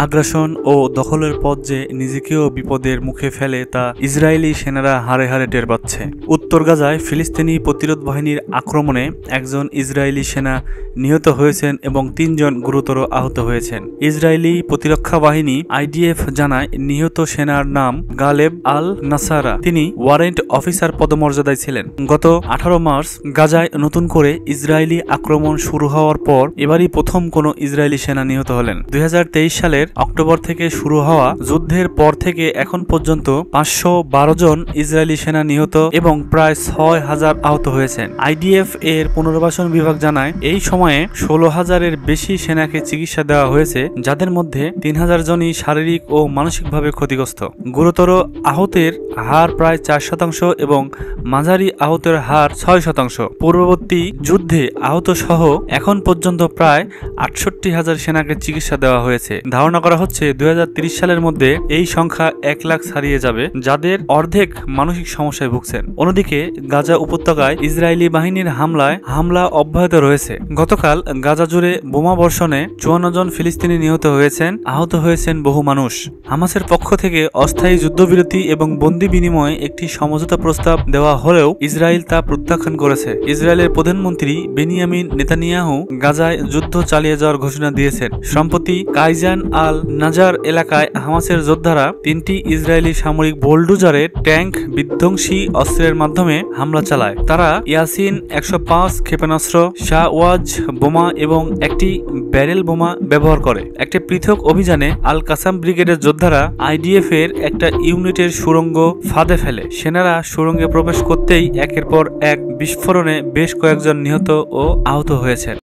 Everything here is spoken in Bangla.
আগ্রাসন ও দখলের পথ যে নিজেকেও বিপদের মুখে ফেলে তা ইসরায়েলি সেনারা হাড়ে হাড়ে টের পাচ্ছে। উত্তর গাজায় ফিলিস্তিনি প্রতিরোধ বাহিনীর আক্রমণে একজন ইসরায়েলি সেনা নিহত হয়েছেন এবং ৩ জন গুরুতর আহত হয়েছেন। ইসরায়েলি প্রতিরক্ষা বাহিনী IDF জানায় নিহত সেনার নাম গালেব আল নাসারা। তিনি ওয়ারেন্ট অফিসার পদমর্যাদায় ছিলেন। গত 18 মার্চ গাজায় নতুন করে ইসরায়েলি আক্রমণ শুরু হওয়ার পর এবারই প্রথম কোনো ইসরায়েলি সেনা নিহত হলেন। 2023 সালের অক্টোবর থেকে শুরু হওয়া যুদ্ধের পর থেকে এখন পর্যন্ত 512 জন ইসরায়েলি সেনা নিহত এবং প্রায় 6000 আহত হয়েছেন। IDF এর পুনর্বাসন বিভাগ জানায় এই সময়ে 16,000-এর বেশি সেনাকে চিকিৎসা দেওয়া হয়েছে, যাদের মধ্যে 3000 জনই শারীরিক ও মানসিকভাবে ক্ষতিগ্রস্ত। গুরুতর আহতের হার প্রায় 4% এবং মাঝারি আহতের হার 6%। পূর্ববর্তী যুদ্ধে আহত সহ এখন পর্যন্ত প্রায় 68,000 সেনাকে চিকিৎসা দেওয়া হয়েছে। ধারণা করা হচ্ছে 2030 সালের মধ্যে এই সংখ্যা 1 লাখ ছাড়িয়ে যাবে, যাদের অর্ধেক মানসিক সমস্যায় ভুগছেন। অন্যদিকে গাজা উপত্যকায় ইসরায়েলি বাহিনীর হামলা অব্যাহত রয়েছে। গতকাল গাজা জুড়ে বোমা বর্ষণে 54 জন ফিলিস্তিনি নিহত হয়েছেন, আহত হয়েছেন বহু মানুষ। হামাসের পক্ষ থেকে অস্থায়ী যুদ্ধবিরতি এবং বন্দি বিনিময়ে একটি সমঝোতা প্রস্তাব দেওয়া হলেও ইসরায়েল তা প্রত্যাখ্যান করেছে। ইসরায়েলের প্রধানমন্ত্রী বেনিয়ামিন নেতানিয়াহু গাজায় যুদ্ধ চালিয়ে যাওয়ার ঘোষণা দিয়েছেন। সম্প্রতি কাইজান আল নাজার এলাকায় হামাসের যোদ্ধারা 3টি ইসরায়েলি সামরিক বোলডুজারে ট্যাঙ্ক বিধ্বংসী অস্ত্রের মাধ্যমে হামলা চালায়। তারা ইয়াসিন 105 ক্ষেপণাস্ত্র, শাহওয়াজ বোমা এবং একটি ব্যারেল বোমা ব্যবহার করে। একটি পৃথক অভিযানে আল কাসাম ব্রিগেডের যোদ্ধারা IDF এর একটা ইউনিটের সুড়ঙ্গ ফাঁদে ফেলে। সেনারা সুড়ঙ্গে প্রবেশ করতেই একের পর এক বিস্ফোরণে বেশ কয়েকজন নিহত ও আহত হয়েছেন।